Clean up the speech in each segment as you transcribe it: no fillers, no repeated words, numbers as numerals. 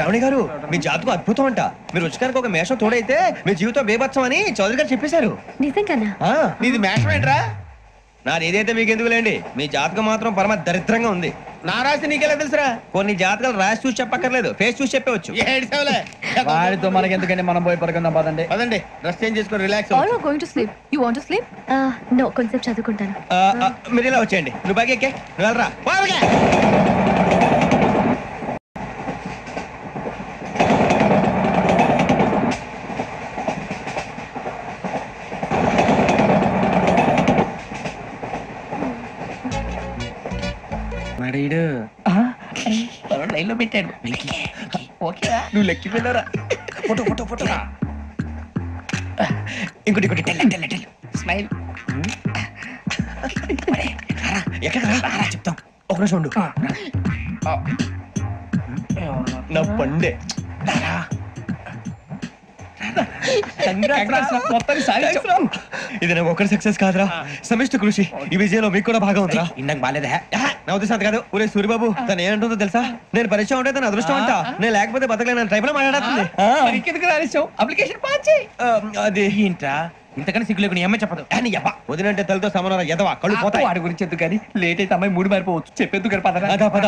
శ్రావణి గారు మీ జాతకం అద్భుతం అంట. మీరు రుచికానికి ఒక మేషం తోడైతే మీ జీవితం బేబత్సం అని చౌదరి గారు చెప్పేశారు. నిజంగానా? నీది మేషం ఏంట్రా? నాది ఏదైతే మీకు ఎందుకు లేండి, మీ జాతకం మాత్రం పరమ దరిద్రంగా ఉంది. నా రాసి నీకెలా తెలుసురా? కొన్ని జాతకాలు రాసి చూసి చెప్పక్కర్లేదు, ఫేస్ చూసి చెప్పవచ్చు. వాడితో మనకి ఎందుకంటే మనం పోయి పడుకుందాం. పదండి పదండి, డ్రెస్ చేంజ్ చేసుకొని relax. All are going to sleep. You want to sleep? No, కొంచెం చదువుకుంటాను. మీరు ఇలా వచ్చేయండి. నువ్వు బాగా ఎక్కే, నువ్వు వెళ్ళరా. లైన్లో పెట్టాడు. నువ్వు లెక్కిపోయినారా? Photo photo photo. ఇంకోటి ఇంకోటి స్మైల్. ఎక్కడ చెప్తాం. ఒక నిమిషం ఉండు. నా పండే ఇది నాకు ఒకరి సక్సెస్ కాదురా, సమిష్టి కృషి. ఈ విజయంలో మీకు కూడా భాగం ఉందిరా. ఇందాక బాగాలేదా? నా ఉద్దేశం అంత కాదు. ఊరే సూర్యబాబు తను ఏమంటుందో తెలుసా? నేను పరిచయం ఉంటే తన అదృష్టం అంట. నేను లేకపోతే బతకలేను ట్రైబ్ లో మాట్లాడుతుంది. అప్లికేషన్ పాస్ చేయి. అది ఏంట్రా ఇంతకన్నా సిగ్గు లేకుండా ఏమై చెప్పదు. వదినంటే తలతో సమానం ఎదవా, కళ్ళు పోతాయి. వాడి గురించి ఎందుకు కానీ లేట్ అయితే అమ్మాయి మూడు మారిపోవచ్చు. చెప్పేందుకు గారు పద పద.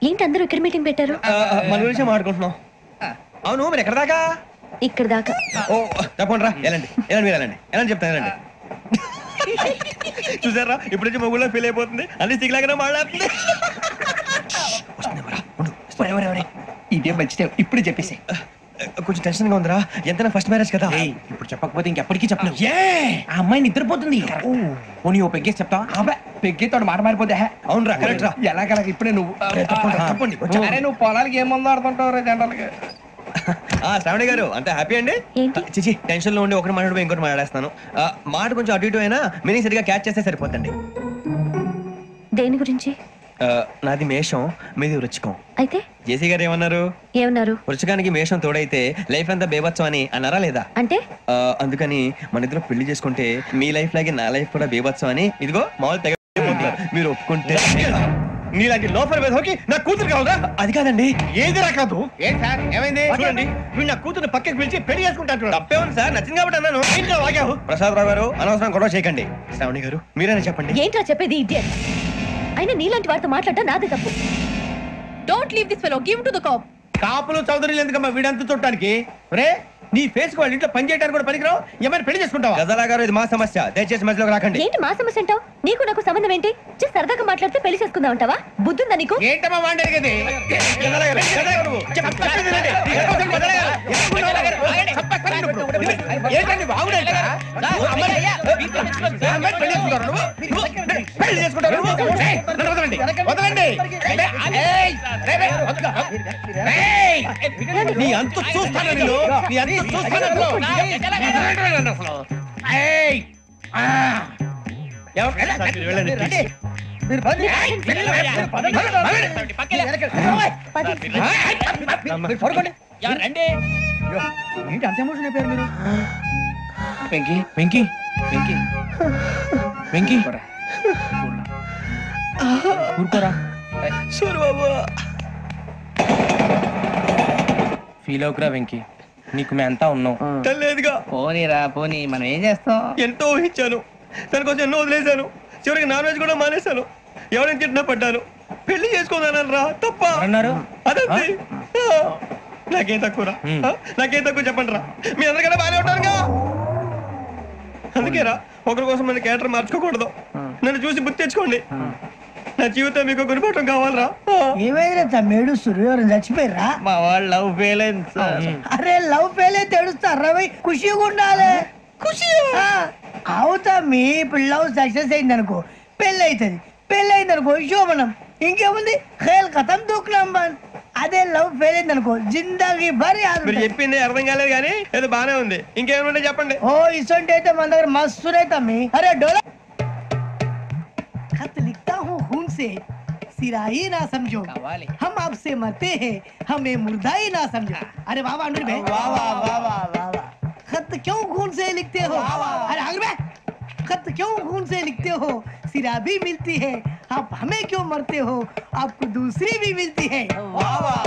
ఏంటి అందరూ ఇక్కడ మీటింగ్ పెట్టారు? మన గురించి మాట్లాడుకుంటున్నాం. అవును మీరు ఎక్కడ దాకా? ఇక్కడ దాకా. ఓ తప్పకుండా రా, వెళ్ళండి వెళ్ళండి, మీరు వెళ్ళండి వెళ్ళండి చెప్తాను, వెళ్ళండి. చూసారా ఇప్పుడు నుంచి మొగుల్లో ఫీల్ అయిపోతుంది, అన్ని సిగ్లాగానే మాట్లాడుతుంది. ఇదే మంచి ఇప్పుడు చెప్పేసి. కొంచెం టెన్షన్ గా ఉందిరా, ఎంతైనా ఫస్ట్ మ్యారేజ్ కదా. ఇప్పుడు చెప్పకపోతే ఇంకెప్పటికీ చెప్పలేవు. ఆ అమ్మాయి నిద్రపోతుంది. పోనీ ఓ పెగ్గేసి చెప్తా. పెగ్గేతో మాట మారిపోతే. అవునరా, కరెక్ట్ రా. ఎలాగలా ఇప్పుడే నువ్వు తప్పండి. అరే నువ్వు పొలాలకి ఏముందో ఆడుతుంటావు జనరల్ గా. శ్రావణి గారు అంత హ్యాపీ అండి? చిచి టెన్షన్ లో ఉండి ఒకటి మాట్లాడిపోయి ఇంకోటి మాట్లాడేస్తాను. మాట కొంచెం అటు ఇటు అయినా మీనింగ్ సరిగా క్యాచ్ చేస్తే సరిపోతండి. దేని గురించి? నాది మేషం, మీది వృచ్చికం. అయితే జేసీ గారు ఏమన్నారు? వృచ్చికానికి మేషం తోడైతే లైఫ్ అంతా బేబత్సం అని అన్నారా లేదా? అంటే అందుకని మన ఇద్దరు పెళ్లి చేసుకుంటే మీ లైఫ్ లాగే నా లైఫ్ కూడా బేబత్సం అని ఇదిగో మామూలు తెగ మీరు ఒప్పుకుంటే. నీలాంటి లోపల వేదోకి నా కూతురు కావదా? అది కాదండి. ఏది రాకాదు. ఏం సార్ ఏమైంది? చూడండి వీడు నా కూతురు పక్కకి పిలిచి పెళ్లి చేసుకుంటాను. తప్పే ఉంది సార్, నచ్చింది కాబట్టి అన్నాను. ఇంట్లో వాగావు. ప్రసాద్ రావు గారు అనవసరం గొడవ చేయకండి. శ్రావణి గారు మీరైనా చెప్పండి. ఏంట్రా చెప్పేది? ఇడియట్. అయినా నీలాంటి వారితో మాట్లాడటం నాదే తప్పు. Don't leave this fellow, give to the cop. కాపులు చౌదరులు ఎందుకమ్మా వీడంతా చూడటానికి? రే నీ ఫేస్ వాళ్ళ ఇంట్లో పని చేయడానికి కూడా పనికిరావు. ఏమైనా పెళ్లి చేసుకుంటావా? గజలా గారు ఇది మా సమస్య, దయచేసి మధ్యలోకి రాకండి. ఏంటి మా సమస్య అంటావు? నీకు నాకు సంబంధం ఏంటి? సరదాగా మాట్లాడితే పెళ్లి చేసుకుందాం అంటావా? బుద్ధుందా నీకు? ఏంటమ్మా మాట్లాడేది? నీ అంత చూస్తాను నేను, నీ అంత చూస్తాను. ఏంటి అంత ఎమోషన్ అయిపోయారు మీరు? వెంకీ వెంకీ వెంకీ వెంకీ ఊరుకోరా. సూర్యబాబు ఫీల్ అవుకురా వెంకీ, నీకు మేము అంతా ఉన్నాం. తెలియదుగా. పోనీరా పోనీ, మనం ఏం చేస్తాం? ఎంతో ఊహించాను, దానికోసం ఎన్నో వదిలేశాను. చివరికి నాన్ వెజ్ కూడా మానేశాను. ఎవరైనా తిట్టినా పడ్డాను. పెళ్లి చేసుకోదానని రా తప్ప అన్నారు. అదంతే. నాకేం తక్కువ రా, నాకేం తక్కువ చెప్పండి రా. మీ అందరికన్నా బాగానే ఉంటారుగా. అందుకే రా ఒకరి కోసం మన క్యారెక్టర్ మార్చుకోకూడదు. నన్ను చూసి గుర్తు తెచ్చుకోండి. నా జీవితం మీకు గురిపటం కావాలరా. ఏమైనా తమ్మేడు సూర్యవరం చచ్చిపోయిరా? మా వాళ్ళు లవ్ ఫెయిల్ అయింది సార్. అరే లవ్ ఫెయిల్ అయితే ఏడుస్తారా? ఖుషిగా ఉండాలి. ఖుషి అవుతా. మీ ఇప్పుడు లవ్ సక్సెస్ అయింది అనుకో పెళ్ళి అవుతుంది. పెళ్ళి అయింది అనుకో శోభనం. ఇంకేముంది ఖేల్ కథం దూకునాం బంద్. అదే లవ్ ఫెయిల్ అయింది అనుకో జిందాగీ భారీ. మీరు చెప్పింది అర్థం కాలేదు కానీ ఏదో బానే ఉంది. ఇంకేమైనా చెప్పండి. ఓ ఇసొంటి అయితే మన దగ్గర మస్తు తమ్మి. అరే డోలా खत लिखता हूँ खून से, सिरा ही ना समझो, हम आपसे मरते हैं, हमें मुर्दा ही ना समझो. अरे वाह वाह अनुर भाई, वाह वाह वाह वाह वाह. खत क्यों खून से लिखते हो? अरे अनुर भाई खत क्यों खून से लिखते हो? सिरा भी मिलती है, आप हमें क्यों मरते हो? आपको दूसरी भी मिलती है. वाह वाह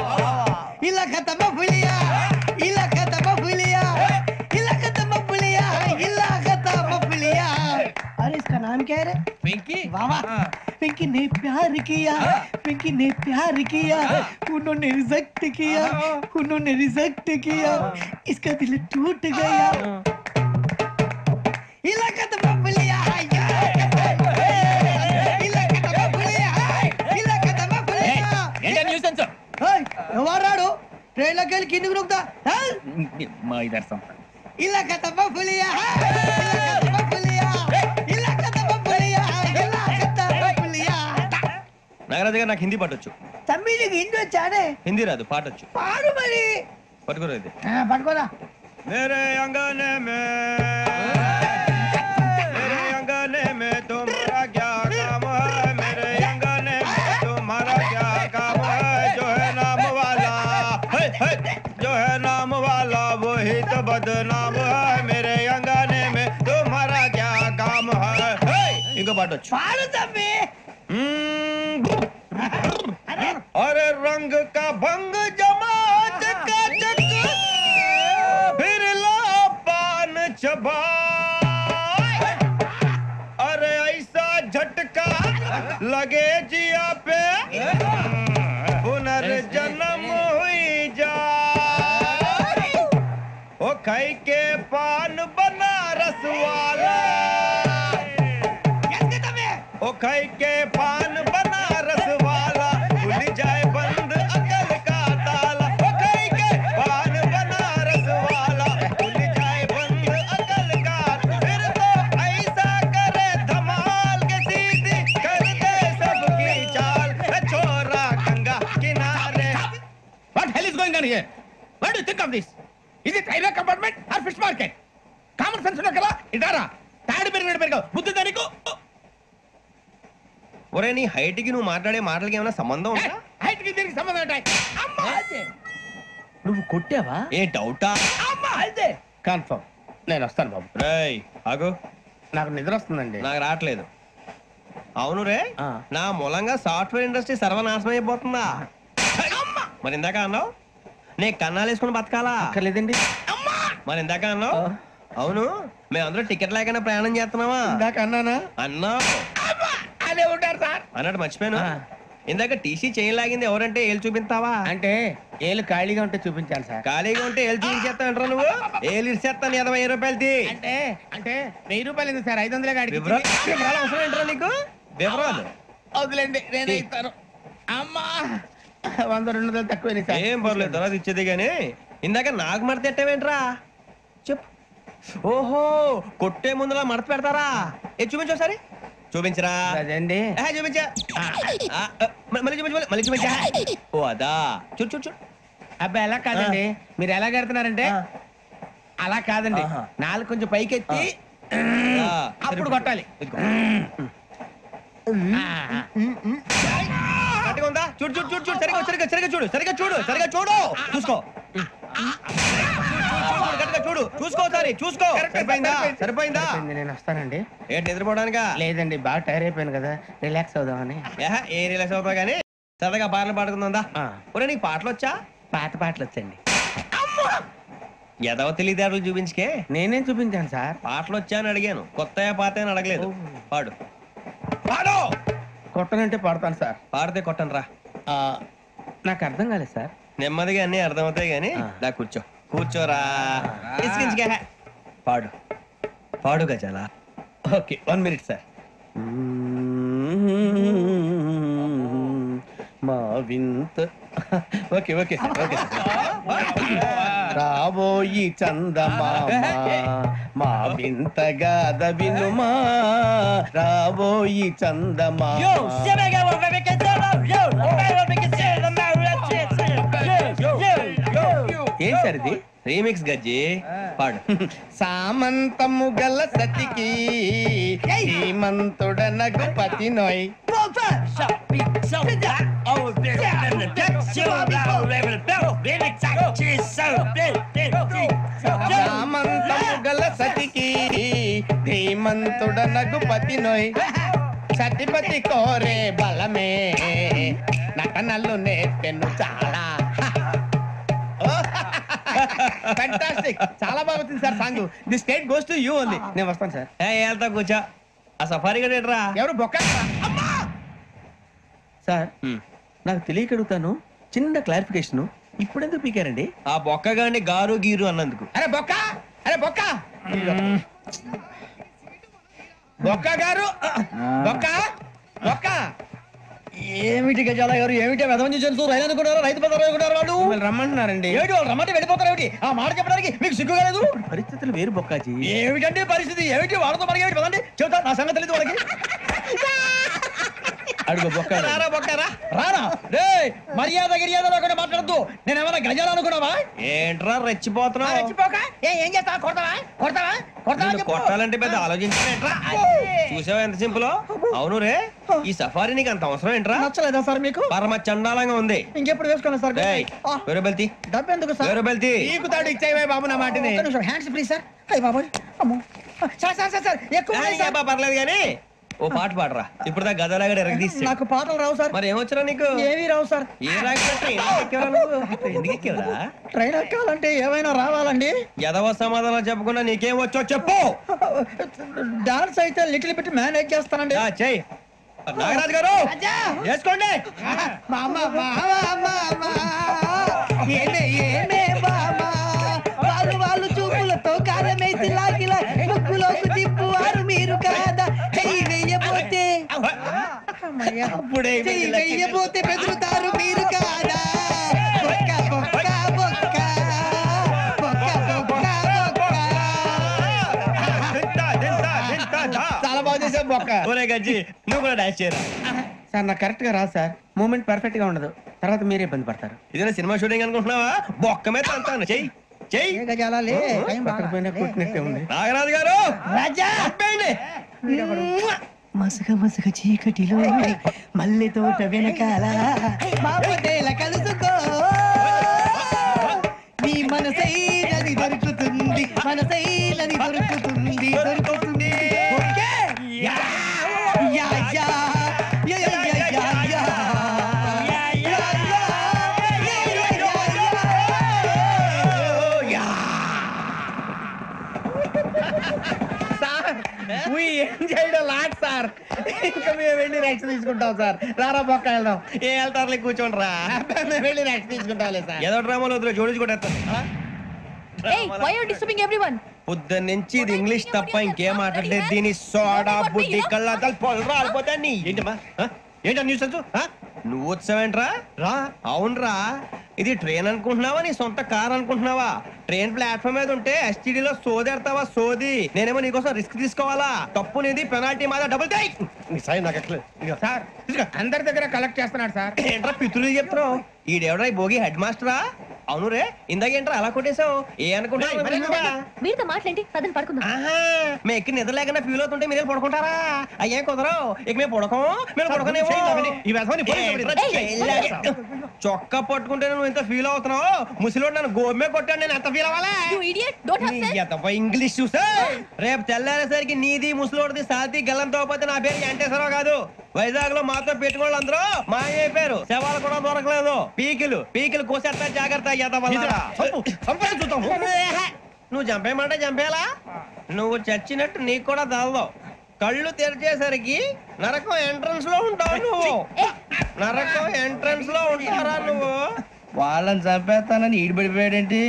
प्यार किया पिंकी ने प्यार किया उन्होंने रिजेक्ट किया उन्होंने रिजेक्ट किया इसका दिल टूट गया इलाका तो बबलिया ఎవరాడు ట్రైన్లోకి వెళ్ళి కిందికి నొక్కుతా మా ఇదర్శం ఇలాక తప్ప పులియా నాగరాజు గారు నాకు హిందీ పాటొచ్చు. తమ్మి నీకు హిందీ వచ్చానే? హిందీ రాదు, పాటొచ్చు. పాడు మరి. పట్టుకోరా ఇది. పట్టుకోరా. మేరే అంగనే మే మేరే అంగనే మే తుమ్హారా క్యా కామ్ హై మేరే అంగనే మే తుమ్హారా క్యా కామ్ హై జో హై నామ్ వాలా హై హై జో హై నామ్ వాలా వహీ తో బద్నామ్ హై మేరే అంగనే మే తుమ్హారా క్యా కామ్ హై హై. ఇంకో పాటొచ్చు. పాడు తమ్మి. अरे रंग का भंग जमा चका चक फिर ला पान चबा अरे ऐसा झटका लगे जिया पे पुनर्जन्म हुई जा ओ खाई के पान बनारस वाला ओ खाई के पान बनारस वाला खुल जाए बंद अकल का ताला ओ खाई के पान बनारस वाला खुल जाए बंद अकल का फिर तो ऐसा करे धमाल के सीधी कर दे सबकी चाल छोरा गंगा किनारे. What hell is going on here? What do you think of this? Is it railway compartment or fish market? Common sense ఉన్నా కదా ఇదారా తాడి పెరిగాడు బుద్ధి దానికి. ఒరే నీ హైట్ కి నువ్వు మాట్లాడే మాటలకి ఏమైనా సంబంధం ఉందా? హైట్ కి దీనికి సంబంధం ఉంటాయి. అమ్మా అదే నువ్వు కొట్టావా? ఏ డౌటా? అమ్మా అదే కన్ఫర్మ్. నేను వస్తాను బాబు. రేయ్ ఆగు, నాకు నిద్ర వస్తుందండి. నాకు రావట్లేదు. అవును రే, నా మూలంగా సాఫ్ట్వేర్ ఇండస్ట్రీ సర్వనాశనం అయిపోతుందా? మరి ఇందాక అన్నావు నే కన్నాలు వేసుకుని బతకాలా? అక్కర్లేదండి. మరి ఇందాక అన్నావు అవును మేమందరూ టికెట్ లేకుండా ప్రయాణం చేస్తున్నావా? ఇందాక అన్నానా? అన్నావు. అదే ఉంటారు సార్ అన్నట్టు మర్చిపోయాను. ఇందాక టీసీ చేయి లాగింది ఎవరంటే ఏళ్ళు చూపిస్తావా? అంటే ఏళ్ళు ఖాళీగా ఉంటే చూపించాలి సార్. ఖాళీగా ఉంటే ఏళ్ళు చూపించేస్తానంటారా నువ్వు? ఏళ్ళు ఇచ్చేస్తాను 20 రూపాయలది. అంటే అంటే 1000 రూపాయలు ఎందుకు సార్? 500 గాడికి వివరాలు అవసరం ఏంట్రా నీకు? వివరాలు వదిలేండి, నేనే ఇస్తాను. అమ్మా 100-200 తక్కువ సార్. ఏం పర్లేదు, తర్వాత ఇచ్చేది గానీ ఇందాక నాకు మడత ఎట్టవేంట్రా చెప్పు. ఓహో కొట్టే ముందులా మడత పెడతారా? ఏ చూపించు ఒకసారి. చూపించరా? అదండి చూపించా. మళ్ళీ చూపించు, మళ్ళీ చూపించా. ఓ అదా, చూడు చూడు చూడు. అబ్బాయి ఎలా కాదండి, మీరు ఎలా కడుతున్నారంటే అలా కాదండి. నాలుగు కొంచెం పైకెత్తి అప్పుడు కొట్టాలి. కరెక్ట్గా ఉందా? చూడు చూడు చూడు చూడు. సరిగా సరిగా సరిగా చూడు, సరిగా చూడు, సరిగా చూడు. చూసుకో చూడు, చూసుకో సరే చూసుకో. సరిపోయిందా? సరిపోయిందా? నేను వస్తానండి. ఏంటి నిద్రపోవడానికా? లేదండి, బాగా టైర్ అయిపోయాను కదా, రిలాక్స్ అవుదామని. ఏ రిలాక్స్ అవుతావు కానీ సరదాగా పాటలు పాడుకుందా? ఒరే నీకు పాటలు వచ్చా? పాత పాటలు వచ్చండి. ఎదవ తెలివితేటలు చూపించుకే. నేనేం చూపించాను సార్? పాటలు వచ్చా అని అడిగాను, కొత్త పాత అని అడగలేదు. పాడు పాడు. కొట్టనంటే పడతాను సార్. పాడితే కొట్టను రా. నాకు అర్థం కాలేదు సార్. నెమ్మదిగా అన్ని అర్థమవుతాయి గానీ దా కూర్చో. కూర్చోరా. పాడు పాడు గజాల. Okay 1 minute sir. మా వింత okay okay sir, okay sir. రాబోయి చందమామ మా వింతగా వినుమా, రాబోయి చందమామ. ఏం సార్ ఇది? రీమిక్స్ గజ్జి. పాడు. సామంతము గల సతికి శ్రీమంతుడనగు పతి నోయ్. సామంతము గల సతికి ధీమంతుడనగు పతి నోయ్. సతిపతి కోరే బలమే నటనలు నేర్పెను చాలా. ఫ్యాంటాస్టిక్, చాలా బాగా వచ్చింది sir song. The state goes to you only. నేను వస్తాను సార్. వెళ్తా కూర్చో. ఆ సఫారీ గడేట్రా? ఎవరు బొక్క? సార్ నాకు తెలియక అడుగుతాను, చిన్న క్లారిఫికేషన్. ఇప్పుడు ఎందుకు పీకారండి? ఆ బొక్కగాని గారు గీరు అన్నందుకు. అరే బొక్క, అరే బొక్క, బొక్క గారు, బొక్క బొక్క. ఏమిటి గజాల గారు, ఏమిటి వెదవం చూసాను రైలు అనుకున్నారు, రైతు బజార్ అనుకున్నారు వాళ్ళు. రమ్మంటున్నారండి. ఏమిటి వాళ్ళు రమ్మంటే వెళ్ళిపోతారు, ఏమిటి ఆ మాట చెప్పడానికి మీకు సిగ్గుగాలేదు? పరిస్థితులు వేరు బొక్కాజీ. ఏమిటంటే పరిస్థితి, ఏమిటి వాళ్ళతో మనకి ఏమిటి పదండి చెబుతా, నా సంగతి తెలియదు వాళ్ళకి. అడుగు బొక్క. రారా బొక్కరా. రానా రే, మర్యాద గిర్యాద లేకుండా మాట్లాడద్దు. నేను ఏమైనా గజాలు అనుకున్నావా? ఏంట్రా రెచ్చిపోతున్నావు? రెచ్చిపోక ఏం చేస్తావా? కొడతావా కొడతావా కొడతావా నిన్ను చెప్పు. కొట్టాలంటే పెద్ద ఆలోచించా. చూసావా ఎంత సింపుల్? అవును రే, ఈ సఫారీ నీకు అంత అవసరం ఏంట్రా? నచ్చలేదా సార్ మీకు? పరమ చండాలంగా ఉంది. ఇంకెప్పుడు వేసుకోండి సార్. వేరే బెల్తి, డబ్బు ఎందుకు సార్? వేరే బెల్తి. నీకు తాడు ఇచ్చాయి బాబు నా మాటని. Hands please sir. అయ్యి బాబోయ్, అమ్మో సార్ సార్ సార్ సార్ ఎక్కువ ఉన్నాయి సార్. పర్లేదు కానీ ఓ పాట పాడరా. ఇప్పుడు దా గదలాగడ ఎరగదీసి. నాకు పాటలు రావు సార్. మరి ఏమొచ్చరా నీకు? ఏమీ రావు సార్. ఏ రాకపోతే ఎందుకు ఎక్కేవరా? ట్రైన్ ఎక్కాలంటే ఏమైనా రావాలండి. ఎదవ సమాధానం చెప్పకుండా నీకేం వచ్చో చెప్పు. డాన్స్ అయితే లిటిల్ బిట్ మేనేజ్ చేస్తానండి. చెయ్యి నాగరాజు గారు, చేసుకోండి. వాళ్ళు చూపులతో కారమేసి లాగిలా ముక్కులోకి తిప్పువారు మీరు కాదా? చెయ్యి వెయ్యబోతే చెయ్యి వెయ్యబోతే బెదురుతారు మీరు కాదా? బొక్క బొక్క బొక్క బొక్క బొక్క బొక్క. చాలా బాగా చేసావు బొక్క. ఒరే గజ్జి, నువ్వు కూడా డాన్స్ చేయరా. సార్ నాకు కరెక్ట్ గా రాదు సార్, మూమెంట్ పర్ఫెక్ట్ గా ఉండదు, తర్వాత మీరే ఇబ్బంది పడతారు. ఇదేనా సినిమా షూటింగ్ అనుకుంటున్నావా? బొక్క మీద అంటాను. చెయ్యి చెయ్యి. కొట్టినట్టే ఉంది. నాగరాజు గారు రాజా ఆపేయండి. మసక మసక చీకటిలో మల్లె తోట వెనకాల బాపటేల కలుసుకో, నీ మనసైనది దొరుకుతుంది, మనసైనది దొరుకుతుంది దొరుకుతుంది. Okay? Yeah yeah yeah yeah yeah yeah yeah. Sir we enjoyed a lot, sir. ఇంకా మేము వెళ్ళి రెస్ట్ తీసుకుంటాం సార్. రారా బొక్క వెళ్దాం. ఏ వెళ్తారులే, కూర్చోండి రా. మేము వెళ్ళి రెస్ట్ తీసుకుంటాంలే సార్. ఏదో డ్రామాలో వద్దు, జోడించుకుంటా. Hey, why are you disturbing everyone? పొద్దున్న నుంచి ఇది ఇంగ్లీష్ తప్ప ఇంకేం మాట్లాడలేదు. దీని సోడా బుద్ధి కళ్ళ పొలు రాలిపోతా. నీ ఏంటమ్మా ఏంటా న్యూస్? నువ్వు వచ్చావేంట్రా? రా. అవునరా, ఇది ట్రైన్ అనుకుంటున్నావా, నీ సొంత కార్ అనుకుంటున్నావా? ట్రైన్ ప్లాట్ఫామ్ మీద ఉంటే ఎస్టీడీలో సోదేడతావా? సోది. నేనేమో నీకోసం రిస్క్ తీసుకోవాలా? తప్పు నీది, పెనాల్టీ మాదా, డబుల్ టై. సార్ అందరి దగ్గర కలెక్ట్ చేస్తున్నాడు సార్. ఏంట్రా పితులు చెప్తున్నావు? ఈడెవడ్రా భోగి హెడ్ మాస్టరా? అవును రే, ఇందాకేంట్రా అలా కొట్టేశావు? ఏ అనుకుంటా? మీరుతో మాట్లాడి పదని పడుకుందాం. మేము ఎక్కి నిద్ర లేకుండా ఫీల్ అవుతుంటే మీరు పడుకుంటారా? అయ్యే కుదరవు. ఇక మేము పడుకోం, మేము పడుకోనేమో. చొక్కా పట్టుకుంటే నువ్వు ఎంత ఫీల్ అవుతున్నావు? ముసలివాడు నన్ను గోమే కొట్టాడు, నేను ఎంత ఫీల్ అవ్వాలా? You idiot, don't have sense. English చూసా? రేపు తెల్లారేసరికి నీది ముసలివాడిది సాతి గల్లంతో పోతే నా పేరు వెంకటేశ్వరరావు కాదు. వైజాగ్ లో మాతో పెట్టుకోళ్ళు అందరూ మాయైపోయారు. శవాలు కూడా దొరకలేదు. పీకిలు కోసేస్తా, జాగ్రత్త. నువ్వు చంపేయమంటే చంపేలా? నువ్వు చచ్చినట్టు నీకు కూడా తగదు. కళ్ళు తెరిచేసరికి నరకం ఎంట్రన్స్ లో ఉంటావు నువ్వు. నరకం ఎంట్రన్స్ లో ఉంటారా నువ్వు? వాళ్ళని చంపేస్తానని ఈడిపడిపోయాడేంటి?